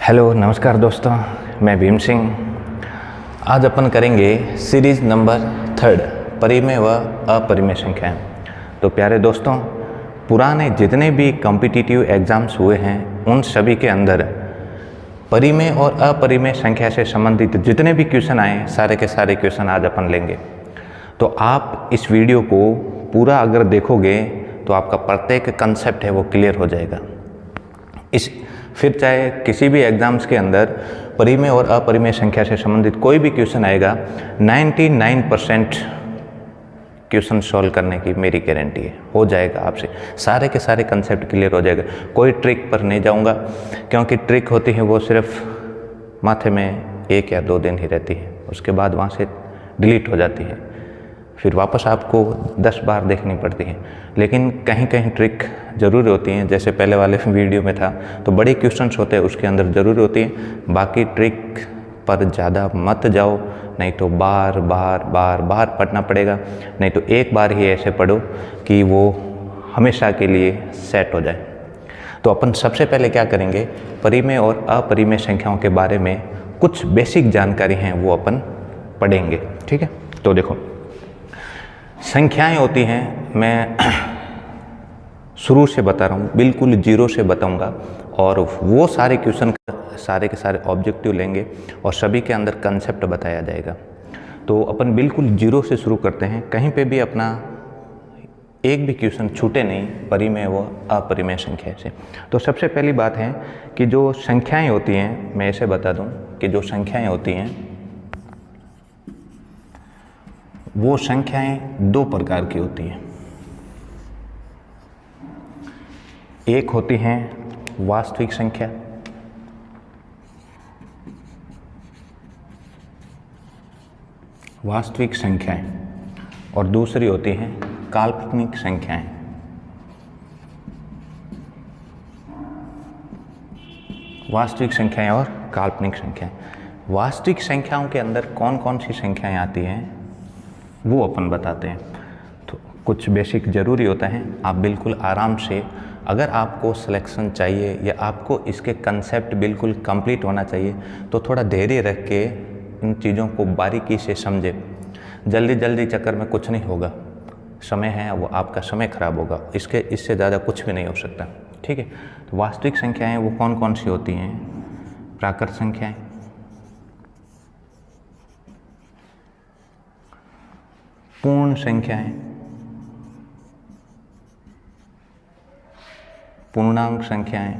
Hello नमस्कार दोस्तों, मैं भीम सिंह। आज अपन करेंगे सीरीज़ नंबर 3 परिमेय व अपरिमेय संख्याएं। तो प्यारे दोस्तों, पुराने जितने भी कॉम्पिटिटिव एग्ज़ाम्स हुए हैं उन सभी के अंदर परिमेय और अपरिमेय संख्या से संबंधित जितने भी क्वेश्चन आए सारे के सारे क्वेश्चन आज अपन लेंगे। तो आप इस वीडियो को पूरा अगर देखोगे तो आपका प्रत्येक कंसेप्ट है वो क्लियर हो जाएगा। फिर चाहे किसी भी एग्ज़ाम्स के अंदर परिमेय और अपरिमेय संख्या से संबंधित कोई भी क्वेश्चन आएगा, 99% क्वेश्चन सॉल्व करने की मेरी गारंटी है, हो जाएगा आपसे। सारे के सारे कंसेप्ट क्लियर हो जाएगा। कोई ट्रिक पर नहीं जाऊंगा, क्योंकि ट्रिक होती है वो सिर्फ माथे में 1 या 2 दिन ही रहती है, उसके बाद वहाँ से डिलीट हो जाती है, फिर वापस आपको 10 बार देखनी पड़ती है। लेकिन कहीं कहीं ट्रिक ज़रूरी होती हैं, जैसे पहले वाले वीडियो में था, तो बड़े क्वेश्चंस होते हैं उसके अंदर ज़रूरी होती है। बाकी ट्रिक पर ज़्यादा मत जाओ, नहीं तो बार बार पढ़ना पड़ेगा, नहीं तो एक बार ही ऐसे पढ़ो कि वो हमेशा के लिए सेट हो जाए। तो अपन सबसे पहले क्या करेंगे, परिमेय और अपरिमेय संख्याओं के बारे में कुछ बेसिक जानकारी हैं वो अपन पढ़ेंगे, ठीक है। तो देखो, संख्याएं होती हैं, मैं शुरू से बता रहा हूँ, बिल्कुल जीरो से बताऊँगा, और वो सारे क्वेश्चन सारे के सारे ऑब्जेक्टिव लेंगे और सभी के अंदर कंसेप्ट बताया जाएगा। तो अपन बिल्कुल जीरो से शुरू करते हैं, कहीं पे भी अपना एक भी क्वेश्चन छूटे नहीं परिमेय व अपरिमेय संख्या से। तो सबसे पहली बात है कि जो संख्याएँ होती हैं, मैं ऐसे बता दूँ कि जो संख्याएँ होती हैं वो संख्याएं 2 प्रकार की होती हैं। एक होती हैं वास्तविक संख्या, वास्तविक संख्याएं, और दूसरी होती हैं काल्पनिक संख्याएं। वास्तविक संख्याएं और काल्पनिक संख्याएं। वास्तविक संख्याओं के अंदर कौन कौन सी संख्याएं आती हैं वो अपन बताते हैं। तो कुछ बेसिक ज़रूरी होता है, आप बिल्कुल आराम से, अगर आपको सिलेक्शन चाहिए या आपको इसके कंसेप्ट बिल्कुल कंप्लीट होना चाहिए तो थोड़ा धैर्य रख के इन चीज़ों को बारीकी से समझे। जल्दी चक्कर में कुछ नहीं होगा, समय है वो आपका समय खराब होगा, इससे ज़्यादा कुछ भी नहीं हो सकता, ठीक है। तो वास्तविक संख्याएँ वो कौन कौन सी होती हैं? प्राकृत संख्याएँ, पूर्ण संख्याएं, पूर्णांक संख्याएं,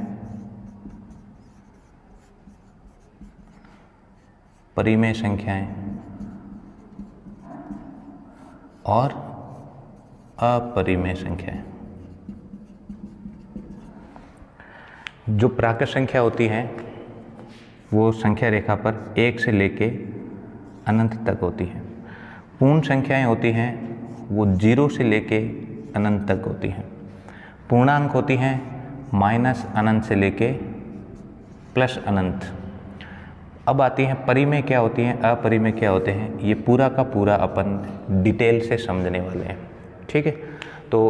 परिमेय संख्याएं और अपरिमेय संख्याएं। जो प्राकृत संख्या होती है वो संख्या रेखा पर 1 से लेके अनंत तक होती है। पूर्ण संख्याएं होती हैं वो 0 से लेके अनंत तक होती हैं। पूर्णांक होती हैं माइनस अनंत से लेके प्लस अनंत। अब आती हैं परिमेय क्या होती हैं, अपरिमेय क्या होते हैं, ये पूरा का पूरा अपन डिटेल से समझने वाले हैं, ठीक है। तो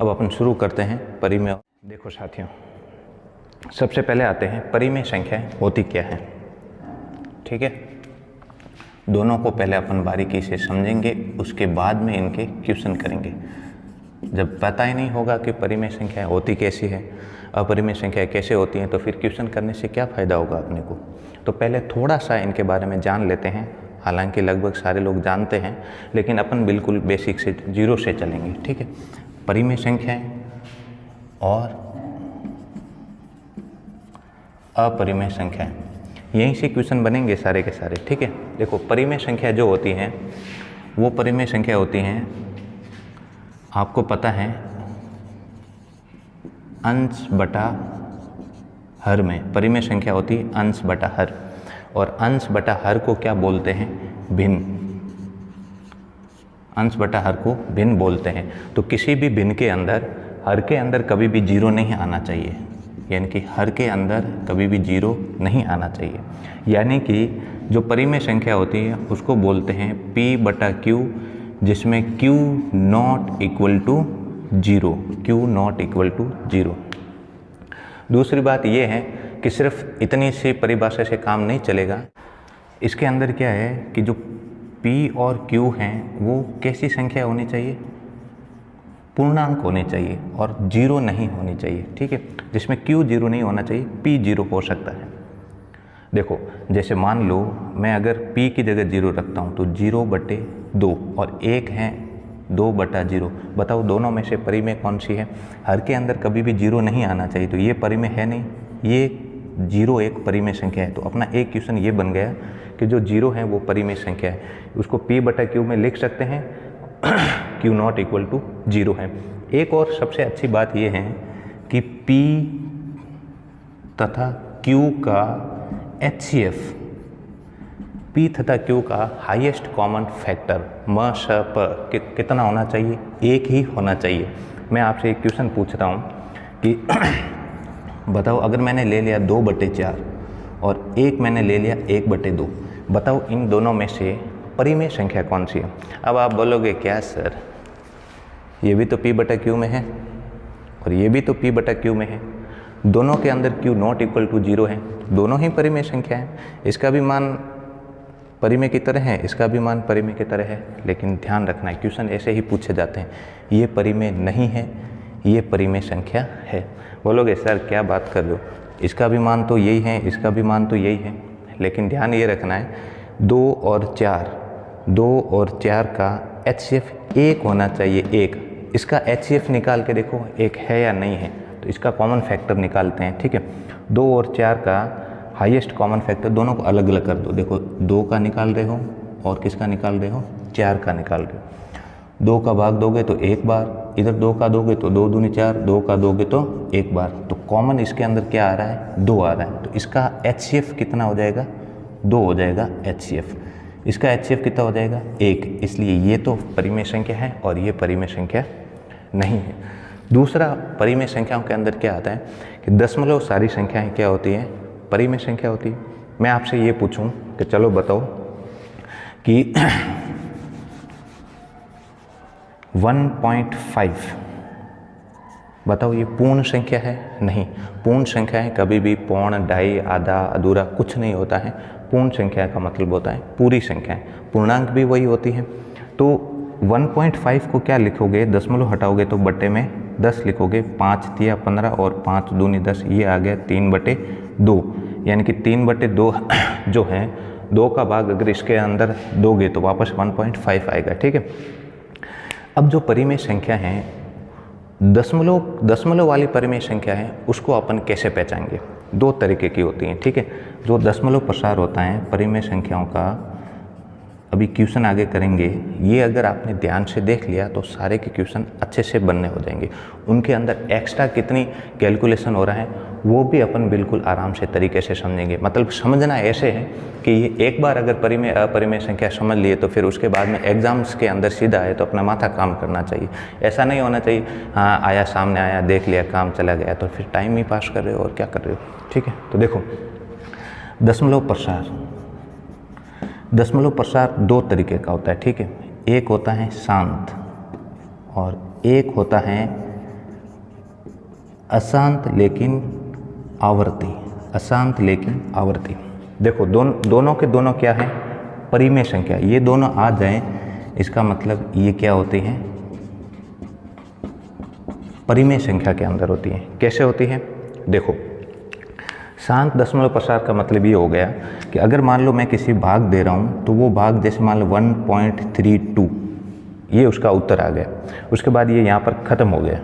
अब अपन शुरू करते हैं परिमेय। देखो साथियों, सबसे पहले आते हैं परिमेय संख्याएं होती क्या हैं, ठीक है। दोनों को पहले अपन बारीकी से समझेंगे, उसके बाद में इनके क्वेश्चन करेंगे। जब पता ही नहीं होगा कि परिमेय संख्या होती कैसी है, अपरिमेय संख्या कैसे होती हैं, तो फिर क्वेश्चन करने से क्या फ़ायदा होगा अपने को। तो पहले थोड़ा सा इनके बारे में जान लेते हैं। हालांकि लगभग सारे लोग जानते हैं, लेकिन अपन बिल्कुल बेसिक से जीरो से चलेंगे, ठीक है। परिमेय संख्याएं और अपरिमेय संख्याएं, यहीं से क्वेश्चन बनेंगे सारे के सारे, ठीक है। देखो, परिमेय संख्या जो होती हैं वो परिमेय संख्या होती हैं, आपको पता है, अंश बटा हर में परिमेय संख्या होती है अंश बटा हर, और अंश बटा हर को क्या बोलते हैं? भिन्न। अंश बटा हर को भिन्न बोलते हैं। तो किसी भी भिन्न के अंदर, हर के अंदर कभी भी 0 नहीं आना चाहिए, यानी कि हर के अंदर कभी भी 0 नहीं आना चाहिए। यानी कि जो परिमेय संख्या होती है उसको बोलते हैं P/Q, जिसमें Q not equal to 0, Q not equal to 0। दूसरी बात ये है कि सिर्फ इतनी सी परिभाषा से काम नहीं चलेगा। इसके अंदर क्या है कि जो P और Q हैं वो कैसी संख्या होनी चाहिए, पूर्णांक होने चाहिए और जीरो नहीं होनी चाहिए, ठीक है। जिसमें Q जीरो नहीं होना चाहिए, P जीरो हो सकता है। देखो जैसे मान लो मैं अगर P की जगह जीरो रखता हूँ तो 0/2 और 1 है 2/0। बताओ दोनों में से परिमेय कौन सी है? हर के अंदर कभी भी जीरो नहीं आना चाहिए, तो ये परिमेय है नहीं, ये 0 एक परिमेय संख्या है। तो अपना एक क्वेश्चन ये बन गया कि जो जीरो है वो परिमेय संख्या है, उसको P/Q में लिख सकते हैं, Q not equal to zero है। एक और सबसे अच्छी बात ये है कि P तथा Q का HCF, P तथा Q का हाईएस्ट कॉमन फैक्टर म श प कितना होना चाहिए? एक ही होना चाहिए। मैं आपसे एक क्वेश्चन पूछ रहा हूँ कि बताओ अगर मैंने ले लिया 2/4 और एक मैंने ले लिया 1/2, बताओ इन दोनों में से परिमेय संख्या कौन सी है? अब आप बोलोगे क्या सर, ये भी तो P/Q में है और ये भी तो P/Q में है, दोनों के अंदर Q not equal to zero है, दोनों ही परिमेय संख्या है, इसका भी मान परिमेय की तरह है, इसका भी मान परिमेय की तरह है। लेकिन ध्यान रखना है क्वेश्चन ऐसे ही पूछे जाते हैं, ये परिमेय नहीं है, ये परिमेय संख्या है। बोलोगे सर क्या बात कर रहे हो, इसका भी मान तो यही है, इसका भी मान तो यही है, लेकिन ध्यान ये रखना है 2 और 4 का HCF 1 होना चाहिए, 1। इसका HCF निकाल के देखो 1 है या नहीं है, तो इसका कॉमन फैक्टर निकालते हैं, ठीक है। 2 और 4 का हाईएस्ट कॉमन फैक्टर दोनों को अलग अलग कर दो। देखो 2 का निकाल रहे हो और किसका निकाल रहे हो? 4 का निकाल रहे हो। 2 का भाग दोगे तो 1 बार, इधर 2 का दोगे तो 2 दूनी 4, 2 का दोगे तो 1 बार, तो कॉमन इसके अंदर क्या आ रहा है? 2 आ रहा है। तो इसका HCF कितना हो जाएगा? 2 हो जाएगा HCF। इसका HCF कितना हो जाएगा? 1। इसलिए ये तो परिमेय संख्या है और ये परिमेय संख्या नहीं है। दूसरा परिमेय संख्याओं के अंदर क्या आता है कि दशमलव सारी संख्याएं क्या होती है? परिमेय संख्या होती है। मैं आपसे ये पूछूं कि चलो बताओ कि 1.5 बताओ ये पूर्ण संख्या है? नहीं, पूर्ण संख्या है कभी भी पौन, ढाई, आधा, अधूरा कुछ नहीं होता है। पूर्ण संख्या का मतलब होता है पूरी संख्या, पूर्णांक भी वही होती है। तो 1.5 को क्या लिखोगे? दशमलव हटाओगे तो बट्टे में 10 लिखोगे, 5 तिया 15 और 5 दूनी 10, ये आ गया 3/2। यानी कि 3/2 जो है 2 का भाग अगर इसके अंदर दोगे तो वापस 1.5 आएगा, ठीक है। अब जो परिमेय संख्या है दशमलव वाली परिमेय संख्या है उसको अपन कैसे पहचानेंगे? 2 तरीके की होती हैं, ठीक है। जो दशमलव प्रसार होता है परिमेय संख्याओं का, अभी क्वेश्चन आगे करेंगे, ये अगर आपने ध्यान से देख लिया तो सारे के क्वेश्चन अच्छे से बनने हो जाएंगे। उनके अंदर एक्स्ट्रा कितनी कैलकुलेशन हो रहा है वो भी अपन बिल्कुल आराम से तरीके से समझेंगे। मतलब समझना ऐसे है कि ये एक बार अगर परिमेय अपरिमेय संख्या समझ लिए तो फिर उसके बाद में एग्जाम्स के अंदर सीधा आए तो अपना माथा काम करना चाहिए। ऐसा नहीं होना चाहिए हाँ आया सामने आया देख लिया काम चला गया तो फिर टाइम ही पास कर रहे हो और क्या कर रहे हो, ठीक है। तो देखो दशमलव प्रसार 2 तरीके का होता है, ठीक है। एक होता है शांत और एक होता है अशांत लेकिन आवर्ती, अशांत लेकिन आवर्ती। देखो दोनों के दोनों क्या है? परिमेय संख्या। ये दोनों आ जाएं इसका मतलब ये क्या होती हैं? परिमेय संख्या के अंदर होती हैं। कैसे होती है? देखो शांत दशमलव प्रसार का मतलब ये हो गया कि अगर मान लो मैं किसी भाग दे रहा हूँ तो वो भाग जैसे मान लो 1.32 ये उसका उत्तर आ गया, उसके बाद ये यहाँ पर ख़त्म हो गया,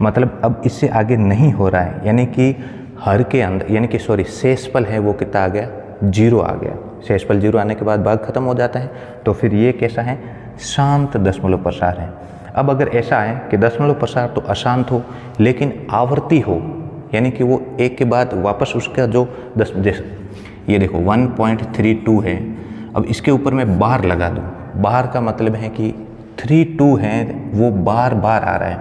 मतलब अब इससे आगे नहीं हो रहा है। यानी कि हर के अंदर यानी कि शेषफल है वो कितना आ गया? 0 आ गया। शेषफल 0 आने के बाद भाग खत्म हो जाता है, तो फिर ये कैसा है? शांत दशमलव प्रसार है। अब अगर ऐसा है कि दशमलव प्रसार तो अशांत हो लेकिन आवर्ती हो, यानी कि वो एक के बाद वापस उसका जो जैसे ये देखो 1.32 है, अब इसके ऊपर मैं बार लगा दूँ, बार का मतलब है कि 32 है वो बार बार आ रहा है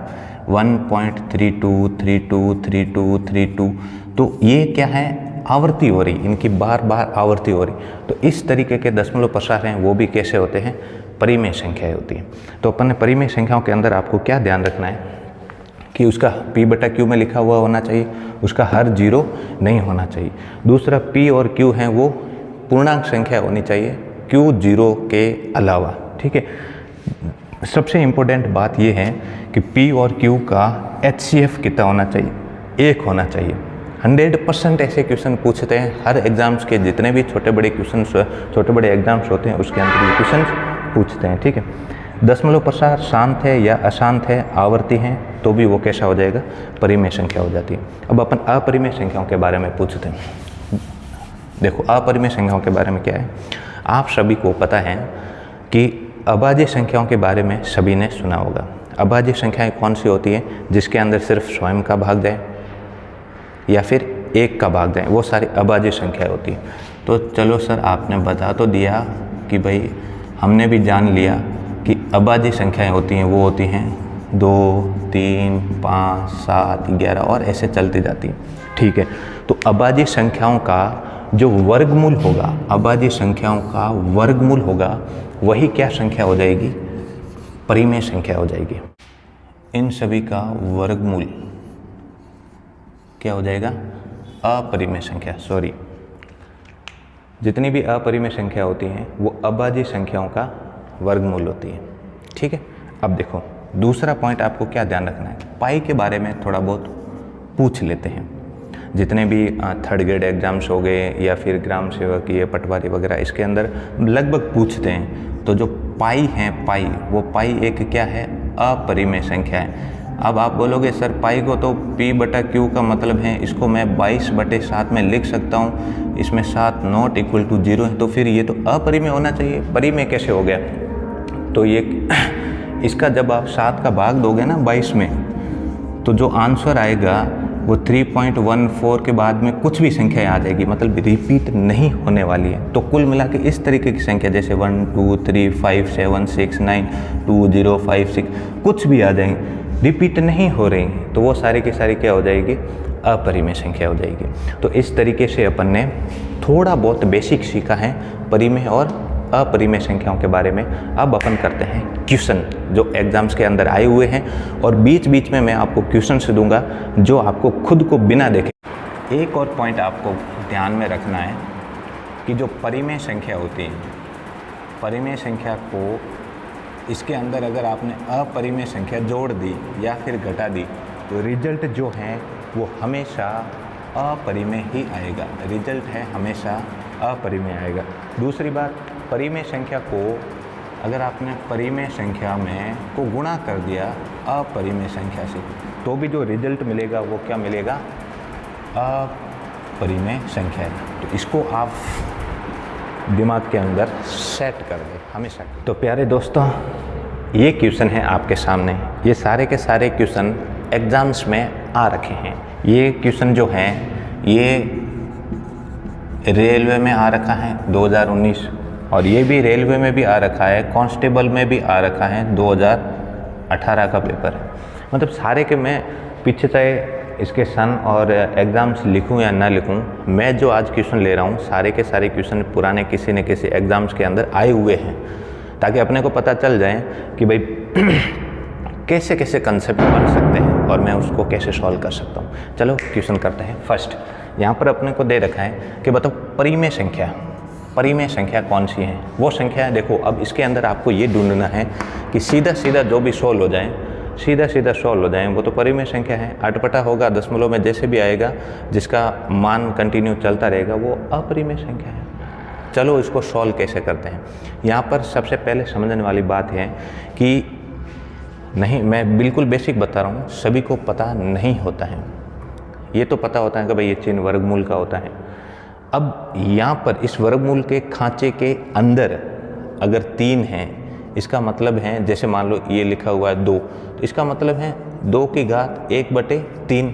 1.32 32 32 32, तो ये क्या है? आवर्ती हो रही, इनकी बार बार आवर्ती हो रही। तो इस तरीके के दशमलव प्रसार हैं वो भी कैसे होते हैं? परिमेय संख्याएं होती हैं। तो अपन ने परिमेय संख्याओं के अंदर आपको क्या ध्यान रखना है कि उसका p बटा q में लिखा हुआ होना चाहिए, उसका हर जीरो नहीं होना चाहिए। दूसरा p और q हैं वो पूर्णांक संख्या होनी चाहिए q जीरो के अलावा, ठीक है। सबसे इम्पोर्टेंट बात ये है कि p और q का HCF कितना होना चाहिए, 1 होना चाहिए। 100% ऐसे क्वेश्चन पूछते हैं हर एग्ज़ाम्स के, जितने भी छोटे बड़े एग्ज़ाम्स होते हैं उसके अंदर ये क्वेश्चन पूछते हैं, ठीक है। दशमलव प्रसार शांत है या अशांत है, आवर्ती हैं, तो भी वो कैसा हो जाएगा, परिमेय संख्या हो जाती है। अब अपन अपरिमेय संख्याओं के बारे में पूछते हैं। देखो अपरिमेय संख्याओं के बारे में क्या है, आप सभी को पता है कि अभाज्य संख्याओं के बारे में सभी ने सुना होगा। अभाज्य संख्याएं कौन सी होती है, जिसके अंदर सिर्फ स्वयं का भाग जाए या फिर 1 का भाग जाए, वो सारी अभाज्य संख्याएं होती है। तो चलो सर आपने बता तो दिया कि भाई हमने भी जान लिया कि अभाज्य संख्याएं होती हैं वो होती हैं 2, 3, 5, 7, 11 और ऐसे चलती जाती हैं, ठीक है। तो अभाज्य संख्याओं का जो वर्गमूल होगा, अभाज्य संख्याओं का वर्गमूल होगा, वही क्या संख्या हो जाएगी, परिमेय संख्या हो जाएगी। इन सभी का वर्गमूल क्या हो जाएगा, अपरिमेय संख्या। सॉरी, जितनी भी अपरिमेय संख्या होती हैं वो अभाज्य संख्याओं का वर्गमूल होती है, ठीक है। अब देखो दूसरा पॉइंट आपको क्या ध्यान रखना है, पाई के बारे में थोड़ा बहुत पूछ लेते हैं। जितने भी थर्ड ग्रेड एग्जाम्स हो गए या फिर ग्राम सेवक, ये पटवारी वगैरह, इसके अंदर लगभग पूछते हैं। तो जो पाई है, वो पाई एक क्या है, अपरिमेय संख्या है। अब आप बोलोगे सर पाई को तो p बटा q का मतलब है, इसको मैं 22/7 में लिख सकता हूँ, इसमें 7 नॉट इक्वल टू 0 है, तो फिर ये तो अपरिमेय होना चाहिए, परिमेय कैसे हो गया। तो ये इसका जब आप 7 का भाग दोगे ना 22 में, तो जो आंसर आएगा वो 3.14 के बाद में कुछ भी संख्या आ जाएगी, मतलब रिपीट नहीं होने वाली है। तो कुल मिला के इस तरीके की संख्या जैसे 1, 2, 3, 5, 7, 6, 9, 2, 0, 5, 6 कुछ भी आ जाएंगे, रिपीट नहीं हो रही, तो वो सारी की सारी क्या हो जाएगी, अपरिमेय संख्या हो जाएगी। तो इस तरीके से अपन ने थोड़ा बहुत बेसिक सीखा है परिमेय और अपरिमेय संख्याओं के बारे में। अब अपन करते हैं क्वेश्चन जो एग्जाम्स के अंदर आए हुए हैं, और बीच बीच में मैं आपको क्वेश्चन से दूंगा जो आपको खुद को बिना देखे। एक और पॉइंट आपको ध्यान में रखना है कि जो परिमेय संख्या होती है, परिमेय संख्या को इसके अंदर अगर आपने अपरिमेय संख्या जोड़ दी या फिर घटा दी, तो रिजल्ट जो है वो हमेशा अपरिमेय ही आएगा। रिजल्ट है हमेशा अपरिमेय आएगा। दूसरी बात, परिमेय संख्या को अगर आपने परिमेय संख्या में को गुणा कर दिया अपरिमेय संख्या से, तो भी जो रिजल्ट मिलेगा वो क्या मिलेगा, अपरिमेय संख्या है। तो इसको आप दिमाग के अंदर सेट कर दें हमेशा। तो प्यारे दोस्तों, ये क्वेश्चन है आपके सामने, ये सारे के सारे क्वेश्चन एग्ज़ाम्स में आ रखे हैं। ये क्वेश्चन जो हैं ये रेलवे में आ रखा है 2019, और ये भी रेलवे में भी आ रखा है, कांस्टेबल में भी आ रखा है 2018 का पेपर है। मतलब सारे के मैं पीछे चाहे इसके सन और एग्ज़ाम्स लिखूं या ना लिखूं, मैं जो आज क्वेश्चन ले रहा हूं सारे के सारे क्वेश्चन पुराने किसी न किसी एग्ज़ाम्स के अंदर आए हुए हैं, ताकि अपने को पता चल जाए कि भाई कैसे कैसे कंसेप्ट बन सकते हैं और मैं उसको कैसे सॉल्व कर सकता हूँ। चलो क्वेश्चन करते हैं। फर्स्ट यहाँ पर अपने को दे रखा है कि बताओ परिमेय संख्या कौन सी है। वो संख्या है, देखो अब इसके अंदर आपको ये ढूंढना है कि सीधा सीधा जो भी सॉल्व हो जाए, सीधा सीधा सॉल्व हो जाए, वो तो परिमेय संख्या है। अटपटा होगा, दशमलव में जैसे भी आएगा, जिसका मान कंटिन्यू चलता रहेगा, वो अपरिमेय संख्या है। चलो इसको सॉल्व कैसे करते हैं। यहाँ पर सबसे पहले समझने वाली बात है कि नहीं, मैं बिल्कुल बेसिक बता रहा हूँ, सभी को पता नहीं होता है। ये तो पता होता है कि भाई ये चिन्ह वर्गमूल का होता है। अब यहाँ पर इस वर्गमूल के खांचे के अंदर अगर 3 हैं, इसका मतलब है, जैसे मान लो ये लिखा हुआ है 2, तो इसका मतलब है 2 की घात 1/3।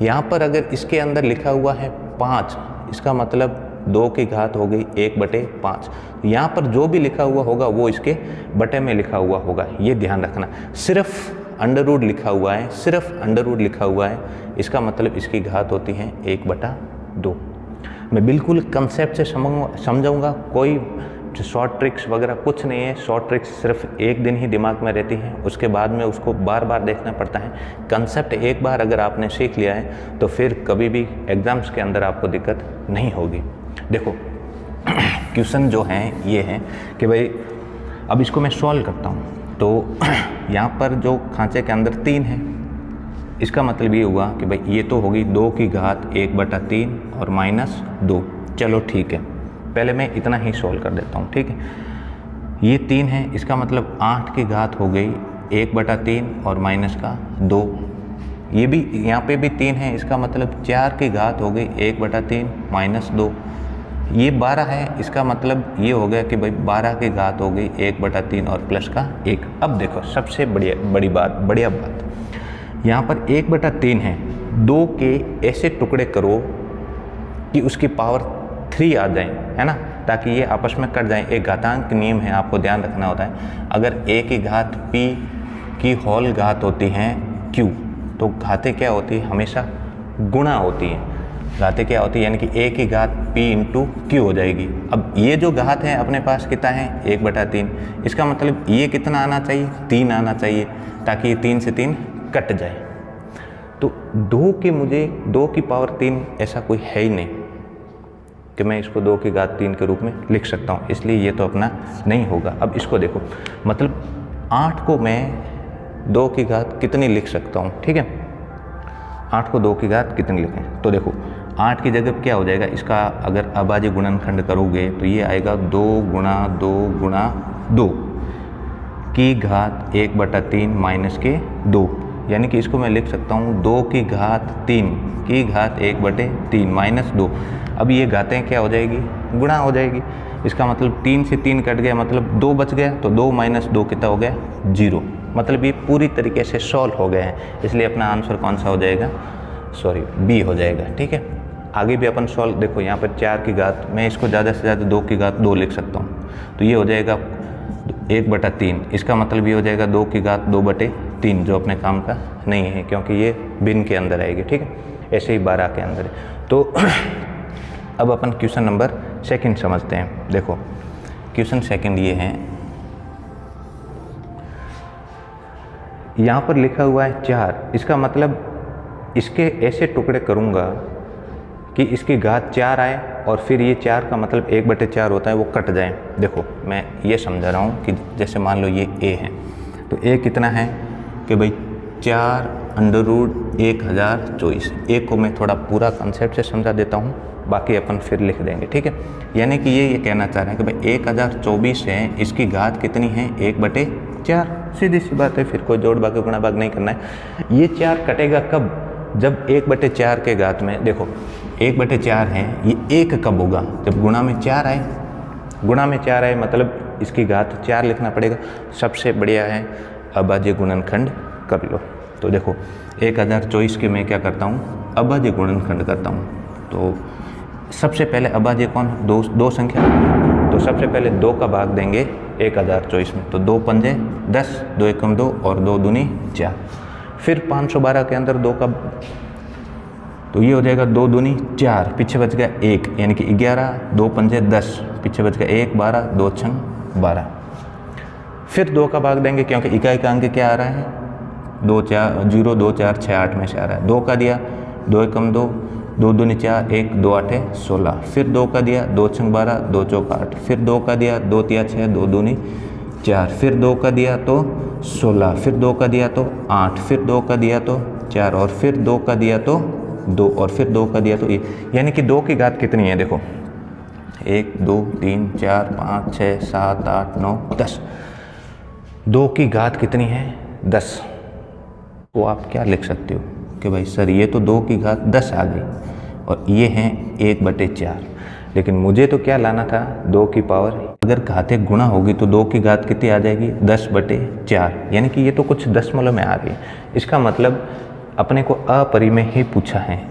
यहाँ पर अगर इसके अंदर लिखा हुआ है 5, इसका मतलब 2 की घात हो गई 1/5। यहाँ पर जो भी लिखा हुआ होगा वो इसके बटे में लिखा हुआ होगा, ये ध्यान रखना। सिर्फ अंडर रूट लिखा हुआ है, सिर्फ अंडर रूट लिखा हुआ है, इसका मतलब इसकी घात होती है 1/2। मैं बिल्कुल कंसेप्ट से समझाऊंगा, कोई शॉर्ट ट्रिक्स वगैरह कुछ नहीं है। शॉर्ट ट्रिक्स सिर्फ एक दिन ही दिमाग में रहती हैं, उसके बाद में उसको बार बार देखना पड़ता है। कंसेप्ट एक बार अगर आपने सीख लिया है तो फिर कभी भी एग्ज़ाम्स के अंदर आपको दिक्कत नहीं होगी। देखो क्वेश्चन जो हैं ये हैं कि भाई अब इसको मैं सॉल्व करता हूँ। तो यहाँ पर जो खांचे के अंदर 3 है, इसका मतलब ये हुआ कि भाई ये तो होगी 2 की घात 1/3 और -2। चलो ठीक है, पहले मैं इतना ही सॉल्व कर देता हूँ, ठीक है। ये 3 है, इसका मतलब 8 की घात हो गई 1/3 और -2। ये भी यहाँ पे भी 3 है, इसका मतलब 4 की घात हो गई 1/3 -2। ये 12 है, इसका मतलब ये हो गया कि भाई 12 की घात हो गई 1/3 और प्लस का 1। अब देखो सबसे बढ़िया बात यहाँ पर 1/3 है, 2 के ऐसे टुकड़े करो कि उसकी पावर 3 आ जाए, है ना, ताकि ये आपस में कट जाए। एक घातांक नियम है, आपको ध्यान रखना होता है। अगर a की घात p की होल घात होती है q, तो घातें क्या होती है, हमेशा गुणा होती है। घातें क्या होती है, यानी कि a की घात p इंटू q हो जाएगी। अब ये जो घात है अपने पास कितना है 1/3, इसका मतलब ये कितना आना चाहिए 3 आना चाहिए, ताकि ये 3 से 3 कट जाए। तो 2 की पावर 3 ऐसा कोई है ही नहीं कि मैं इसको 2 की घात 3 के रूप में लिख सकता हूँ, इसलिए ये तो अपना नहीं होगा। अब इसको देखो, मतलब 8 को मैं 2 की घात कितनी लिख सकता हूँ, ठीक है। 8 को 2 की घात कितनी लिखें, तो देखो 8 की जगह क्या हो जाएगा, इसका अगर अभाज्य गुणनखंड करोगे तो ये आएगा 2 × 2 × 2 की घात 1/3 माइनस के 2, यानी कि इसको मैं लिख सकता हूँ 2 की घात 3 की घात 1/3 -2। अब ये घातें क्या हो जाएगी, गुणा हो जाएगी। इसका मतलब 3 से 3 कट गया, मतलब 2 बच गया, तो 2 - 2 कितना हो गया 0। मतलब ये पूरी तरीके से सॉल्व हो गए हैं, इसलिए अपना आंसर कौन सा हो जाएगा, बी हो जाएगा, ठीक है। आगे भी अपन सॉल्व, देखो यहाँ पर 4 की घात, मैं इसको ज़्यादा से ज़्यादा 2 की घात 2 लिख सकता हूँ, तो ये हो जाएगा 1/3। इसका मतलब ये हो जाएगा 2 की घात 2/3, जो अपने काम का नहीं है क्योंकि ये भिन्न के अंदर आएगी, ठीक है। ऐसे ही 12 के अंदर है। तो अब अपन क्वेश्चन नंबर 2 समझते हैं। देखो क्वेश्चन 2 ये है, यहाँ पर लिखा हुआ है 4, इसका मतलब इसके ऐसे टुकड़े करूँगा कि इसकी घात 4 आए और फिर ये 4 का मतलब 1/4 होता है, वो कट जाए। देखो मैं ये समझा रहा हूँ कि जैसे मान लो ये a है, तो a कितना है कि भाई 4√1024। एक को मैं थोड़ा पूरा कंसेप्ट से समझा देता हूँ, बाकी अपन फिर लिख देंगे, ठीक है। यानी कि ये कहना चाह रहे हैं कि भाई 1024 है, इसकी घात कितनी है 1/4। सीधी सी बात है, फिर कोई जोड़ भाग गुणा भाग नहीं करना है। ये 4 कटेगा कब, जब 1/4 के घात में, देखो 1/4 है, ये 1 कब होगा, जब गुणा में 4 आए। गुणा में 4 आए मतलब इसकी घात 4 लिखना पड़ेगा। सबसे बढ़िया है अभाज्य गुणनखंड कर लो। तो देखो 1024 के मैं क्या करता हूँ, अभाज्य गुणनखंड करता हूँ। तो सबसे पहले अभाज्य कौन, दो संख्या, तो सबसे पहले 2 का भाग देंगे 1024 में, तो 2 पंजे 10, 2 एकम 2 और 2 दूनी 4। फिर 512 के अंदर 2 का, तो ये हो जाएगा 2 दूनी 4, पीछे बच गया 1, यानी कि 11, 2 पंजे 10, पीछे बच गया 1, 12, 2 छंग 12। फिर 2 का भाग देंगे क्योंकि इकाई का अंक क्या आ रहा है 0, 2, 4, 6, 8 में से आ रहा है। 2 का दिया, 2 एकम 2, 2 दूनी 4, 1, 2 8 16। फिर 2 का दिया, 2 छंग 12, 2 चौक 8। फिर 2 का दिया, 2 तिया 6, 2 दूनी 4। फिर 2 का दिया तो 16, फिर 2 का दिया तो 8, फिर 2 का दिया तो 4, और फिर 2 का दिया तो 2, और फिर 2 का दिया तो 1। यानी कि 2 की घात कितनी है, देखो 1, 2, 3, 4, 5, 6, 7, 8, 9, 10। 2 की घात कितनी है 10। तो आप क्या लिख सकते हो कि भाई सर ये तो 2 की घात 10 आ गई और ये हैं 1/4, लेकिन मुझे तो क्या लाना था 2 की पावर। अगर घातें गुणा होगी तो 2 की घात कितनी आ जाएगी 10/4, यानी कि ये तो कुछ दशमलव में आ रही है। इसका मतलब अपने को अपरिमेय ही पूछा है,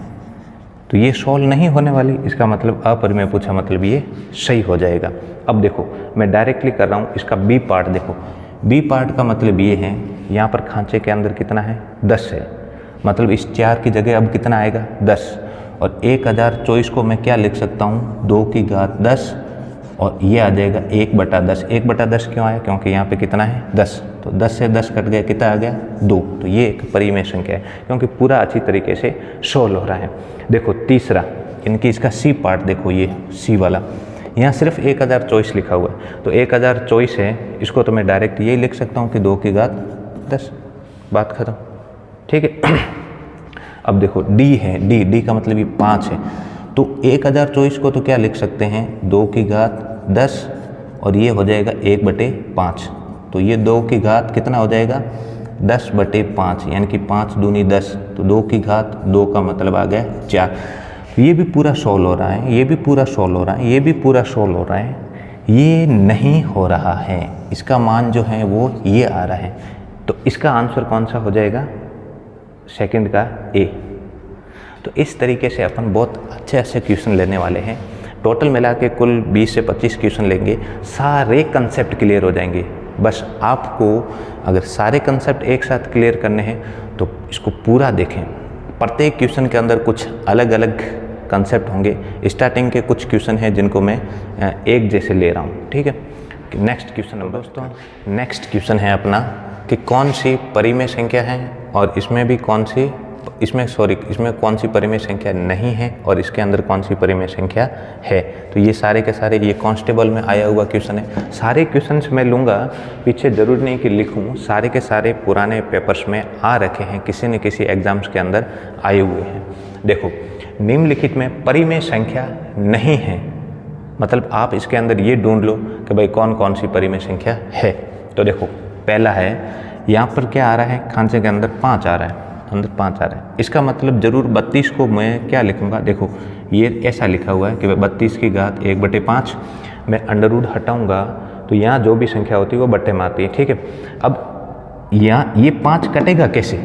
तो ये सॉल्व नहीं होने वाली। इसका मतलब अपरिमेय पूछा, मतलब ये सही हो जाएगा। अब देखो मैं डायरेक्टली कर रहा हूँ, इसका बी पार्ट देखो। बी पार्ट का मतलब ये है, यहाँ पर खांचे के अंदर कितना है 10 है, मतलब इस 4 की जगह अब कितना आएगा 10। और 1024 को मैं क्या लिख सकता हूँ 2 की घात 10 और ये आ जाएगा 1/10। 1/10 क्यों आया? क्योंकि यहाँ पे कितना है 10, तो 10 से 10 कट गया, कितना आ गया 2। तो ये एक परिमेय संख्या है क्योंकि पूरा अच्छी तरीके से सोल्व हो रहा है। देखो तीसरा, इनकी इसका सी पार्ट देखो, ये सी वाला यहाँ सिर्फ 1024 लिखा हुआ है, तो 1024 है, इसको तो मैं डायरेक्ट ये लिख सकता हूँ कि 2×10, बात खत्म, ठीक है। अब देखो डी है, डी का मतलब ये 5 है, तो 1024 को तो क्या लिख सकते हैं 2×10 और ये हो जाएगा 1/5, तो ये 2 कितना हो जाएगा 10/5, यानी कि 5 दूनी 10, तो 2 का मतलब आ गया 4। ये भी पूरा सोल्व हो रहा है, ये भी पूरा सोल्व हो रहा है, ये भी पूरा सोल्व हो रहा है, ये नहीं हो रहा है, इसका मान जो है वो ये आ रहा है। तो इसका आंसर कौन सा हो जाएगा? सेकंड का ए। तो इस तरीके से अपन बहुत अच्छे क्वेश्चन लेने वाले हैं। टोटल मिला के कुल 20 से 25 क्वेश्चन लेंगे, सारे कंसेप्ट क्लियर हो जाएंगे। बस आपको अगर सारे कंसेप्ट एक साथ क्लियर करने हैं तो इसको पूरा देखें। प्रत्येक क्वेश्चन के अंदर कुछ अलग अलग कंसेप्ट होंगे। स्टार्टिंग के कुछ क्वेश्चन हैं जिनको मैं एक जैसे ले रहा हूँ, ठीक है। नेक्स्ट क्वेश्चन नंबर दोस्तों, नेक्स्ट क्वेश्चन है अपना कि कौन सी परिमेय संख्या है और इसमें कौन सी परिमेय संख्या नहीं है और इसके अंदर कौन सी परिमेय संख्या है। तो ये सारे के सारे ये कांस्टेबल में आया हुआ क्वेश्चन है। सारे क्वेश्चंस मैं लूँगा, पीछे ज़रूर नहीं कि लिखूँ, सारे के सारे पुराने पेपर्स में आ रखे हैं, किसी न किसी एग्जाम्स के अंदर आए हुए हैं। देखो निम्नलिखित में परिमेय संख्या नहीं है, मतलब आप इसके अंदर ये ढूंढ लो कि भाई कौन कौन सी परिमेय संख्या है। तो देखो पहला है, यहाँ पर क्या आ रहा है, खांचे के अंदर 5 आ रहा है, अंदर 5 आ रहा है, इसका मतलब ज़रूर 32 को मैं क्या लिखूँगा, देखो ये ऐसा लिखा हुआ है कि 32 की घात 1/5, मैं अंडर रूट हटाऊँगा तो यहाँ जो भी संख्या होती है वो बट्टे में आती है, ठीक है। अब यहाँ ये 5 कटेगा कैसे,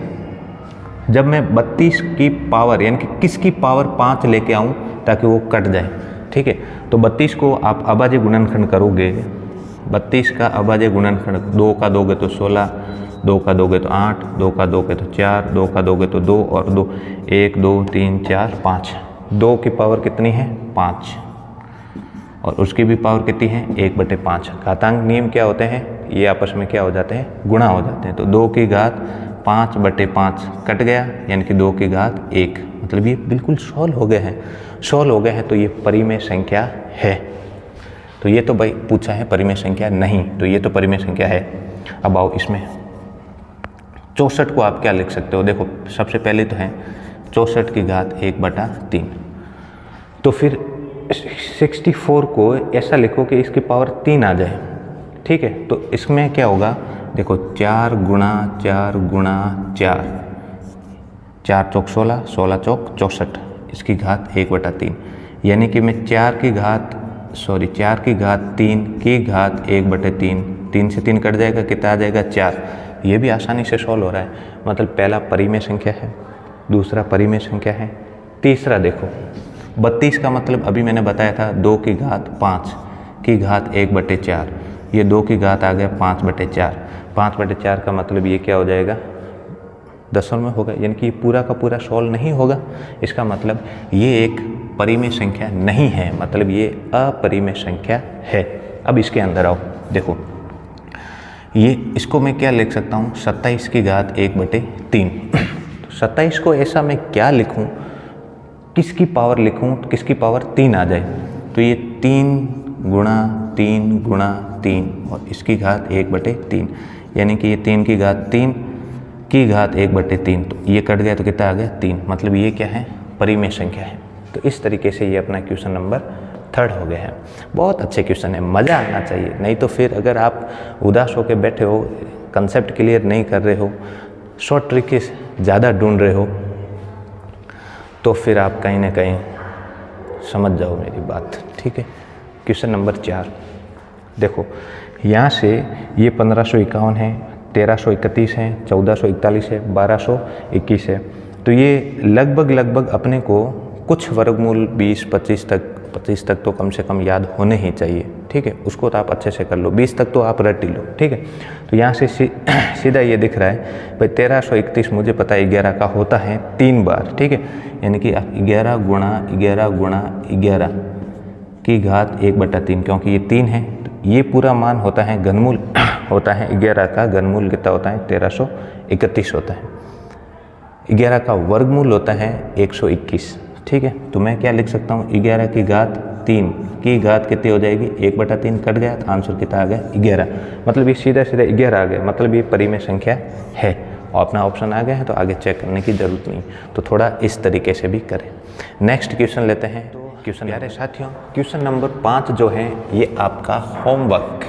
जब मैं 32 की पावर यानी कि किसकी पावर 5 लेके आऊँ ताकि वो कट जाए, ठीक है। तो 32 को आप अभाज्य गुणनखंड करोगे, 32 का अभाज्य गुणनखंड 2 का दोगे तो 16, 2 का दोगे तो 8, 2 का दोगे तो 4, 2 का दोगे तो 2 और 2, 1 2 3 4 5, 2 की पावर कितनी है 5 और उसकी भी पावर कितनी है 1/5। घातांक नियम क्या होते हैं, ये आपस में क्या हो जाते हैं, गुणा हो जाते हैं। तो 2 की घात 5/5 कट गया, यानी कि 2 की घात 1, मतलब ये बिल्कुल सोल्व हो गए हैं, तो ये परिमेय संख्या है। तो ये तो भाई पूछा है परिमेय संख्या नहीं, तो ये तो परिमेय संख्या है। अब आओ इसमें 64 को आप क्या लिख सकते हो, देखो सबसे पहले तो है 64 की घात 1/3, तो फिर 64 को ऐसा लिखो कि इसकी पावर 3 आ जाए, ठीक है। तो इसमें क्या होगा, देखो 4 गुणा 4 गुणा 4, 4 चौक 16, 16 चौक 64, इसकी घात 1/3, यानी कि मैं 4 की घात 3 की घात 1/3, 3 से 3 कट जाएगा, कितना आ जाएगा 4। ये भी आसानी से सॉल्व हो रहा है, मतलब पहला परिमेय संख्या है, दूसरा परिमेय संख्या है, तीसरा देखो 32 का मतलब अभी मैंने बताया था 2 की घात 5 की घात 1/4, ये 2 की घात आ गया 5/4, 5/4 का मतलब ये क्या हो जाएगा दशमलव में होगा, यानी कि ये पूरा का पूरा सॉल्व नहीं होगा। इसका मतलब ये एक परिमेय संख्या नहीं है, मतलब ये अपरिमेय संख्या है। अब इसके अंदर आओ, देखो ये इसको मैं क्या लिख सकता हूँ 27 की घात 1/3। तो 27 को ऐसा मैं क्या लिखूँ, किसकी पावर लिखूँ, किसकी पावर 3 आ जाए, तो ये 3 गुणा 3 गुणा 3 और इसकी घात 1/3, यानी कि ये 3 की घात 3 की घात 1/3, तो ये कट गया तो कितना आ गया 3, मतलब ये क्या है परिमेय संख्या है। तो इस तरीके से ये अपना क्वेश्चन नंबर 3 हो गया है। बहुत अच्छे क्वेश्चन है, मज़ा आना चाहिए, नहीं तो फिर अगर आप उदास होकर बैठे हो, कंसेप्ट क्लियर नहीं कर रहे हो, शॉर्ट ट्रिक ज़्यादा ढूंढ रहे हो, तो फिर आप कहीं ना कहीं समझ जाओ मेरी बात, ठीक है। क्वेश्चन नंबर 4 देखो, यहाँ से ये 1551 है, 1331 है, 1441 है, 1221 है, तो ये लगभग अपने को कुछ वर्गमूल 25 तक तो कम से कम याद होने ही चाहिए, ठीक है। उसको तो आप अच्छे से कर लो, 20 तक तो आप रट ही लो, ठीक है। तो यहाँ से सीधा ये दिख रहा है भाई 1331 मुझे पता है 11 का होता है 3 बार, ठीक है, यानी कि 11 गुणा 11 गुणा 11 की घात 1/3, क्योंकि ये 3 है तो ये पूरा मान होता है घनमूल होता है 11 का घनमूल कितना होता है 1331 होता है। 11 का वर्गमूल होता है 121। ठीक है, तो मैं क्या लिख सकता हूँ 11 की घात 3 की घात कितनी हो जाएगी 1/3 कट गया तो आंसर कितना आ गया 11। मतलब ये सीधा सीधा 11 आ गया, मतलब ये परिमेय संख्या है और अपना ऑप्शन आ गया है तो आगे चेक करने की ज़रूरत नहीं। तो थोड़ा इस तरीके से भी करें। नेक्स्ट क्वेश्चन लेते हैं। क्वेश्चन प्यारे साथियों, क्वेश्चन नंबर 5 जो है ये आपका होमवर्क।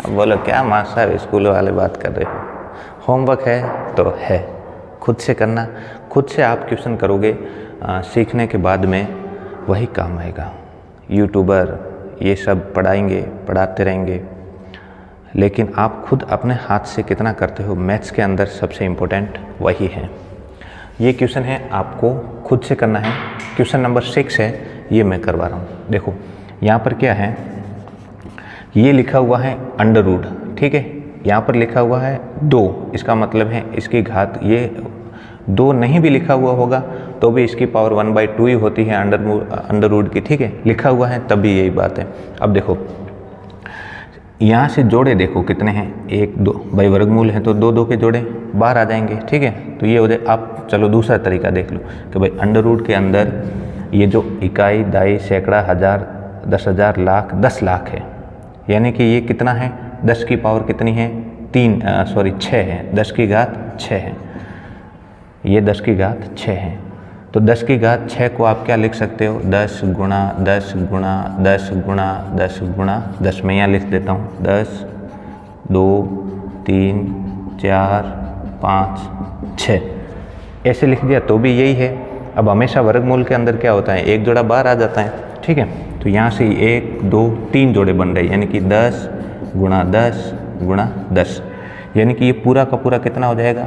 अब बोलो क्या मास्टर साहब स्कूल वाले बात कर रहे हो, होमवर्क है तो है, खुद से करना, खुद से आप क्वेश्चन करोगे सीखने के बाद में वही काम आएगा। यूट्यूबर ये सब पढ़ाएंगे पढ़ाते रहेंगे, लेकिन आप खुद अपने हाथ से कितना करते हो मैथ्स के अंदर सबसे इम्पोर्टेंट वही है। ये क्वेश्चन है आपको खुद से करना है। क्वेश्चन नंबर 6 है, ये मैं करवा रहा हूँ। देखो यहाँ पर क्या है, ये लिखा हुआ है अंडर रूट। ठीक है, यहाँ पर लिखा हुआ है 2, इसका मतलब है इसकी घात, ये 2 नहीं भी लिखा हुआ होगा तो भी इसकी पावर 1/2 ही होती है अंडर रूट की। ठीक है, लिखा हुआ है तब भी यही बात है। अब देखो यहाँ से जोड़े देखो कितने हैं, 1 2 भाई वर्गमूल है तो 2 2 के जोड़े बाहर आ जाएंगे। ठीक है, तो ये हो जाए। आप चलो दूसरा तरीका देख लो कि भाई अंडर रूट के अंदर ये जो इकाई दाई सैकड़ा हज़ार 10,000 लाख 10 लाख है, यानी कि ये कितना है 10 की पावर कितनी है 6 है, 10 की घात 6 है, ये 10 की घात 6 है। तो 10 की घात 6 को आप क्या लिख सकते हो 10 गुणा 10 गुणा 10 गुणा 10 गुणा 10। मैं यहाँ लिख देता हूँ 10 2 3 4 5 6 ऐसे लिख दिया तो भी यही है। अब हमेशा वर्गमूल के अंदर क्या होता है एक जोड़ा बाहर आ जाता है। ठीक है, तो यहाँ से 1 2 3 जोड़े बन रहे हैं, यानी कि 10 गुणा 10 गुणा 10, यानी कि ये पूरा का पूरा कितना हो जाएगा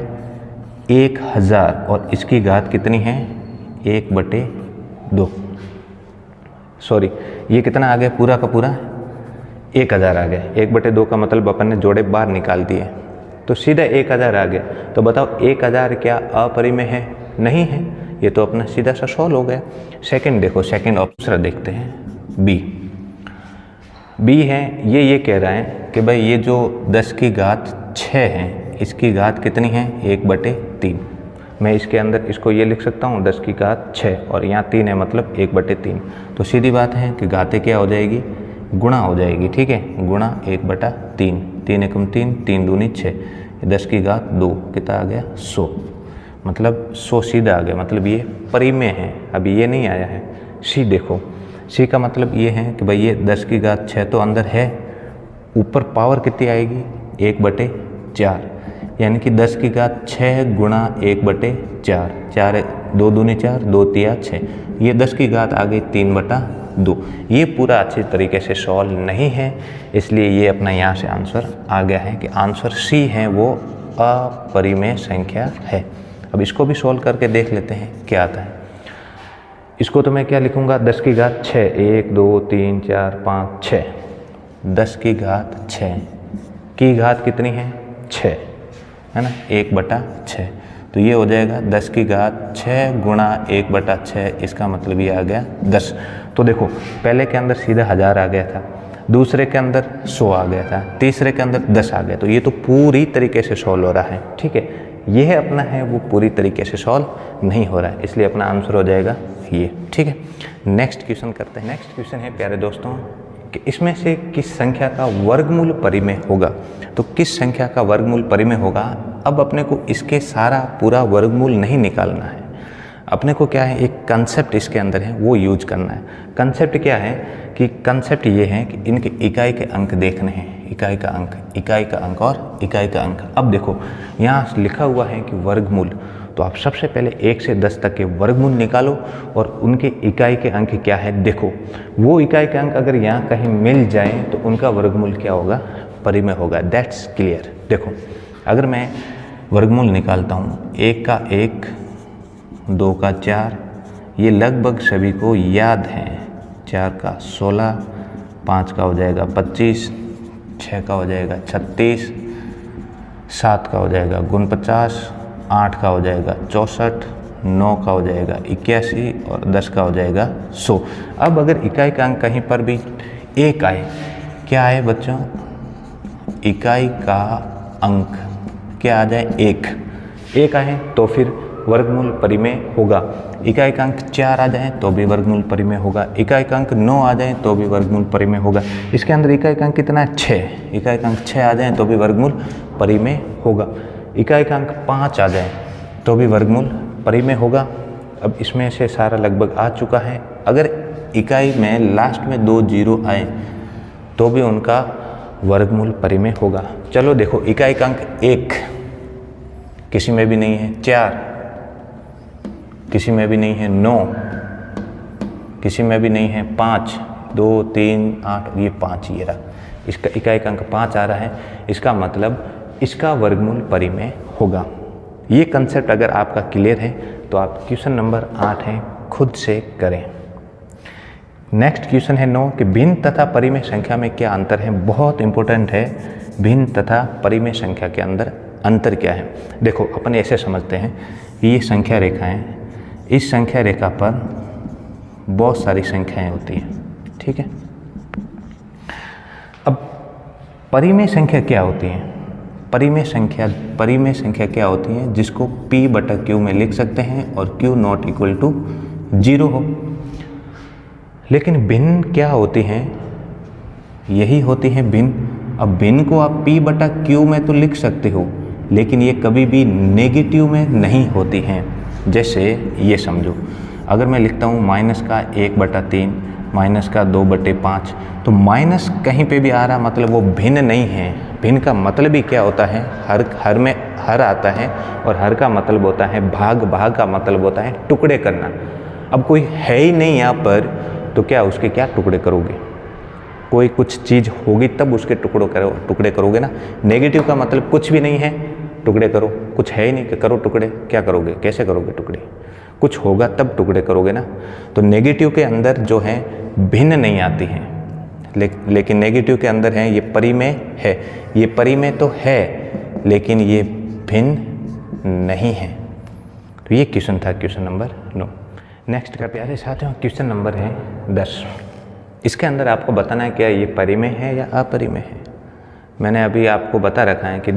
1000 और इसकी घात कितनी है 1/2। सॉरी, ये कितना आ गया पूरा का पूरा 1000 आ गया। 1/2 का मतलब अपन ने जोड़े बाहर निकाल दिए तो सीधा 1000 आ गया। तो बताओ 1000 क्या अपरिमेय है? नहीं है, ये तो अपना सीधा सा सॉल्व हो गया। सेकंड देखो, सेकंड ऑप्शन देखते हैं बी है। ये कह रहा है कि भाई ये जो 10 की घात 6 है इसकी घात कितनी है 1/3। मैं इसके अंदर इसको ये लिख सकता हूँ 10 की घात 6 और यहाँ 3 है मतलब 1/3। तो सीधी बात है कि घातें क्या हो जाएगी गुणा हो जाएगी। ठीक है, गुणा 1/3, 3 एकम 3, 3 दूनी 6, 10 की घात 2 कितना आ गया 100, मतलब 100 सीधा आ गया, मतलब ये परिमेय है। अभी ये नहीं आया है सी। देखो सी का मतलब ये है कि भाई ये 10 की घात 6 तो अंदर है, ऊपर पावर कितनी आएगी 1/4, यानी कि 10 की घात 6 गुणा 1/4, 4 2 दूनी 4, 2 तिया 6, ये 10 की घात आ गई 3/2। ये पूरा अच्छे तरीके से सॉल्व नहीं है, इसलिए ये अपना यहाँ से आंसर आ गया है कि आंसर सी है वो अपरिमेय संख्या है। अब इसको भी सॉल्व करके देख लेते हैं क्या आता है। इसको तो मैं क्या लिखूँगा 10 की घात 6, 1 2 3 4 5 6, 10 की घात 6 की घात कितनी है 6 है ना 1/6, तो ये हो जाएगा 10 की घात 6 गुणा 1/6, इसका मतलब ये आ गया 10। तो देखो पहले के अंदर सीधा 1000 आ गया था, दूसरे के अंदर 100 आ गया था, तीसरे के अंदर 10 आ गया, तो ये तो पूरी तरीके से सॉल्व हो रहा है। ठीक है, यह अपना है वो पूरी तरीके से सॉल्व नहीं हो रहा है, इसलिए अपना आंसर हो जाएगा ये। ठीक है, नेक्स्ट क्वेश्चन करते हैं। नेक्स्ट क्वेश्चन है प्यारे दोस्तों कि इसमें से किस संख्या का वर्गमूल परिमेय होगा। तो किस संख्या का वर्गमूल परिमेय होगा, अब अपने को इसके सारा पूरा वर्गमूल नहीं निकालना है, अपने को क्या है एक कंसेप्ट इसके अंदर है वो यूज करना है। कंसेप्ट क्या है कि कंसेप्ट ये है कि इनके इकाई के अंक देखने हैं, इकाई का अंक, इकाई का अंक और इकाई का अंक। अब देखो यहाँ लिखा हुआ है कि वर्गमूल, तो आप सबसे पहले 1 से 10 तक के वर्गमूल निकालो और उनके इकाई के अंक क्या है देखो। वो इकाई के अंक अगर यहाँ कहीं मिल जाए तो उनका वर्गमूल क्या होगा परिमेय होगा। That's clear. देखो अगर मैं वर्गमूल निकालता हूँ 1 का 1, 2 का 4, ये लगभग सभी को याद है। 4 का 16, 5 का हो जाएगा 25, 6 का हो जाएगा 36, 7 का हो जाएगा 49, 8 का हो जाएगा 64, 9 का हो जाएगा 81 और 10 का हो जाएगा 100। अब अगर इकाई का अंक कहीं पर भी एक आए, क्या आए बच्चों, इकाई का अंक क्या आ जाए, एक आए तो फिर वर्गमूल परिमेय होगा। इकाई का अंक 4 आ जाए तो भी वर्गमूल परिमेय होगा। इकाई का अंक 9 आ जाए तो भी वर्गमूल परिमेय होगा। इसके अंदर इकाई का अंक कितना है, 6, इकाई का अंक 6 आ जाए तो भी वर्गमूल परिमेय होगा। इकाई का अंक 5 आ जाए तो भी वर्गमूल परिमेय होगा। अब इसमें से सारा लगभग आ चुका है। अगर इकाई में लास्ट में 2 जीरो आए तो भी उनका वर्गमूल परिमेय होगा। चलो देखो, इकाई का अंक 1 किसी में भी नहीं है, 4 किसी में भी नहीं है, 9 किसी में भी नहीं है, 5 2 3 8 ये 5 ये रहा, इसका इकाई का अंक 5 आ रहा है। इसका मतलब इसका वर्गमूल परिमेय होगा। ये कंसेप्ट अगर आपका क्लियर है तो आप क्वेश्चन नंबर 8 है खुद से करें। नेक्स्ट क्वेश्चन है 9 कि भिन्न तथा परिमेय संख्या में क्या अंतर है। बहुत इंपॉर्टेंट है, भिन्न तथा परिमेय संख्या के अंदर अंतर क्या है। देखो अपन ऐसे समझते हैं, ये संख्या रेखा है, इस संख्या रेखा पर बहुत सारी संख्याएं होती हैं, ठीक है। अब परिमेय संख्या क्या होती है, परिमेय संख्या क्या होती है जिसको P/Q में लिख सकते हैं और Q नॉट इक्वल टू 0 हो। लेकिन भिन्न क्या होती हैं, यही होती हैं भिन्न। अब भिन्न को आप P/Q में तो लिख सकते हो, लेकिन ये कभी भी नेगेटिव में नहीं होती हैं। जैसे ये समझो, अगर मैं लिखता हूँ माइनस का 1/3, माइनस का 2/5, तो माइनस कहीं पे भी आ रहा मतलब वो भिन्न नहीं है। भिन्न का मतलब ही क्या होता है, हर में हर आता है और हर का मतलब होता है भाग, भाग का मतलब होता है टुकड़े करना। अब कोई है ही नहीं यहाँ पर तो क्या उसके क्या टुकड़े करोगे, कोई कुछ चीज़ होगी तब उसके टुकड़े करोगे ना। नेगेटिव का मतलब कुछ भी नहीं है, टुकड़े करो, कुछ है ही नहीं कि करो टुकड़े, क्या करोगे, कैसे करोगे टुकड़े, कुछ होगा तब टुकड़े करोगे ना। तो नेगेटिव के अंदर जो है भिन्न नहीं आती हैं, लेकिन नेगेटिव के अंदर है ये परिमेय है। ये परिमेय तो है लेकिन ये भिन्न नहीं है। तो ये क्वेश्चन था क्वेश्चन नंबर 9। नेक्स्ट का प्यारे साथियों क्वेश्चन नंबर है 10। इसके अंदर आपको बताना है क्या ये परिमेय है या अपरिमेय है। मैंने अभी आपको बता रखा है कि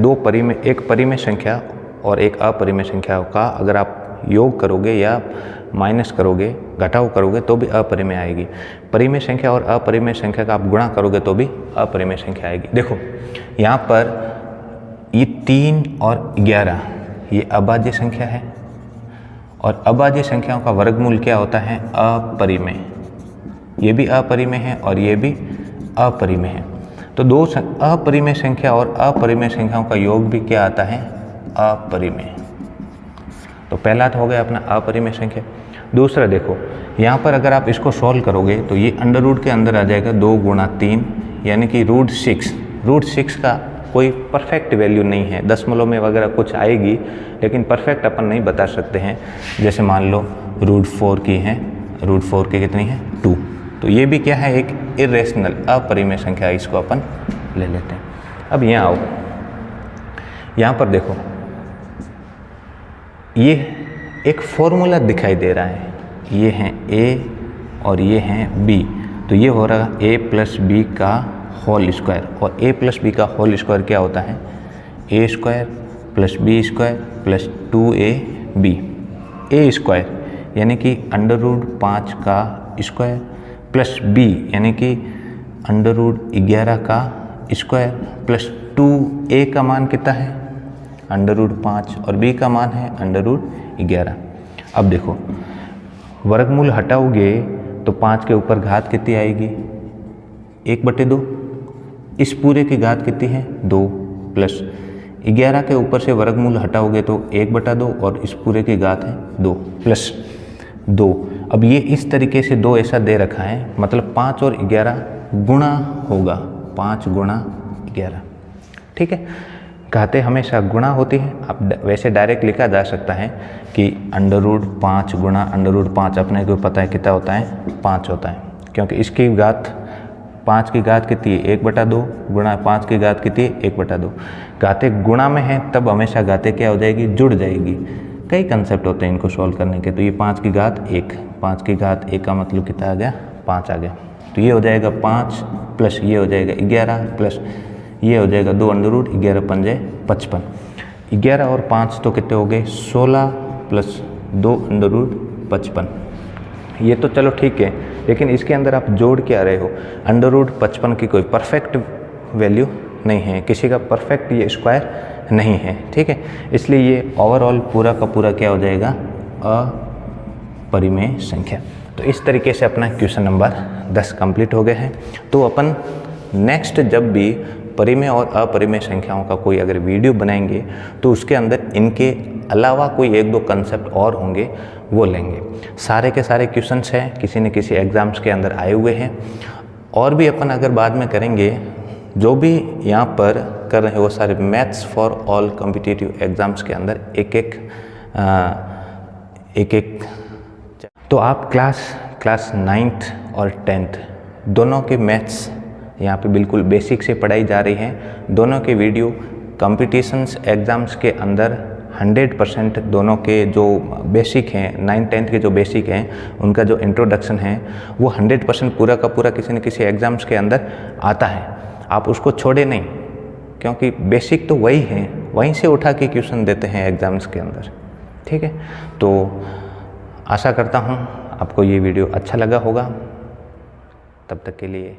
एक परिमेय संख्या और एक अपरिमेय संख्या का अगर आप योग करोगे या माइनस करोगे, घटाव करोगे तो भी अपरिमेय आएगी। परिमेय संख्या और अपरिमेय संख्या का आप गुणा करोगे तो भी अपरिमेय संख्या आएगी। देखो यहाँ पर ये 3 और 11 ये अभाज्य संख्या है और अभाज्य संख्याओं का वर्गमूल क्या होता है, अपरिमेय। ये भी अपरिमेय है और ये भी अपरिमेय है। तो दो अपरिमेय संख्या और अपरिमेय संख्याओं का योग भी क्या आता है, अपरिमेय। तो पहला तो हो गया अपना अपरिमेय संख्या। दूसरा देखो यहाँ पर अगर आप इसको सॉल्व करोगे तो ये अंडर रूट के अंदर आ जाएगा 2 × 3 यानी कि √6। √6 का कोई परफेक्ट वैल्यू नहीं है, दशमलव में वगैरह कुछ आएगी लेकिन परफेक्ट अपन नहीं बता सकते हैं। जैसे मान लो √4 की है, √4 की कितनी है 2। तो ये भी क्या है, एक इरेशनल अपरिमेय संख्या, इसको अपन ले लेते हैं। अब यहाँ आओ, यहाँ पर देखो ये एक फॉर्मूला दिखाई दे रहा है, ये हैं a और ये हैं b। तो ये हो रहा a + b का होल स्क्वायर, और a + b का होल स्क्वायर क्या होता है, a² + b² + 2ab। a square यानी कि √5 का स्क्वायर प्लस b यानी कि √11 का स्क्वायर प्लस 2a का मान कितना है, √5 और b का मान है √11। अब देखो वर्गमूल हटाओगे तो 5 के ऊपर घात कितनी आएगी, 1/2। इस पूरे की घात कितनी है, 2 प्लस 11 के ऊपर से वर्गमूल हटाओगे तो 1/2 और इस पूरे की घात है 2 प्लस 2। अब ये इस तरीके से 2 ऐसा दे रखा है, मतलब 5 और 11 गुणा होगा, 5 × 11, ठीक है। घातें हमेशा गुणा होती हैं। अब वैसे डायरेक्ट लिखा जा सकता है कि √5 गुणा √5, अपने को पता है कितना होता है, 5 होता है, क्योंकि इसकी घात 5 की घात कितनी है, 1/2 गुणा 5 की घात कितनी है, 1/2। घातें गुणा में है तब हमेशा घातें क्या हो जाएगी, जुड़ जाएगी। कई कंसेप्ट होते हैं इनको सॉल्व करने के। तो ये 5 की घात 1, 5 की घात 1 का मतलब कितना आ गया, 5 आ गया। तो ये हो जाएगा 5 प्लस ये हो जाएगा 11 प्लस ये हो जाएगा 2 अंडर रूट 11 पंजे 55। 11 और 5 तो कितने हो गए 16 प्लस 2 अंडर रूट 55। ये तो चलो ठीक है, लेकिन इसके अंदर आप जोड़ के आ रहे हो। अंडर रूट 55 की कोई परफेक्ट वैल्यू नहीं है, किसी का परफेक्ट ये स्क्वायर नहीं है, ठीक है। इसलिए ये ओवरऑल पूरा का पूरा क्या हो जाएगा, अपरिमेय संख्या। तो इस तरीके से अपना क्वेश्चन नंबर 10 कंप्लीट हो गए हैं। तो अपन नेक्स्ट जब भी परिमेय और अपरिमेय संख्याओं का कोई अगर वीडियो बनाएंगे तो उसके अंदर इनके अलावा कोई 1-2 कंसेप्ट और होंगे, वो लेंगे। सारे के सारे क्वेश्चंस हैं, किसी न किसी एग्ज़ाम्स के अंदर आए हुए हैं, और भी अपन अगर बाद में करेंगे। जो भी यहाँ पर कर रहे हैं वो सारे maths for all competitive exams के अंदर एक तो आप क्लास 9th और 10th दोनों के मैथ्स यहाँ पे बिल्कुल बेसिक से पढ़ाई जा रही हैं। दोनों के वीडियो कॉम्पिटिशन्स एग्ज़ाम्स के अंदर 100% दोनों के जो बेसिक हैं, 9th-10th के जो बेसिक हैं उनका जो इंट्रोडक्शन है वो 100% पूरा का पूरा किसी न किसी एग्ज़ाम्स के अंदर आता है। आप उसको छोड़े नहीं, क्योंकि बेसिक तो वही है, वहीं से उठा के क्वेश्चन देते हैं एग्ज़ाम्स के अंदर, ठीक है। तो आशा करता हूँ आपको ये वीडियो अच्छा लगा होगा। तब तक के लिए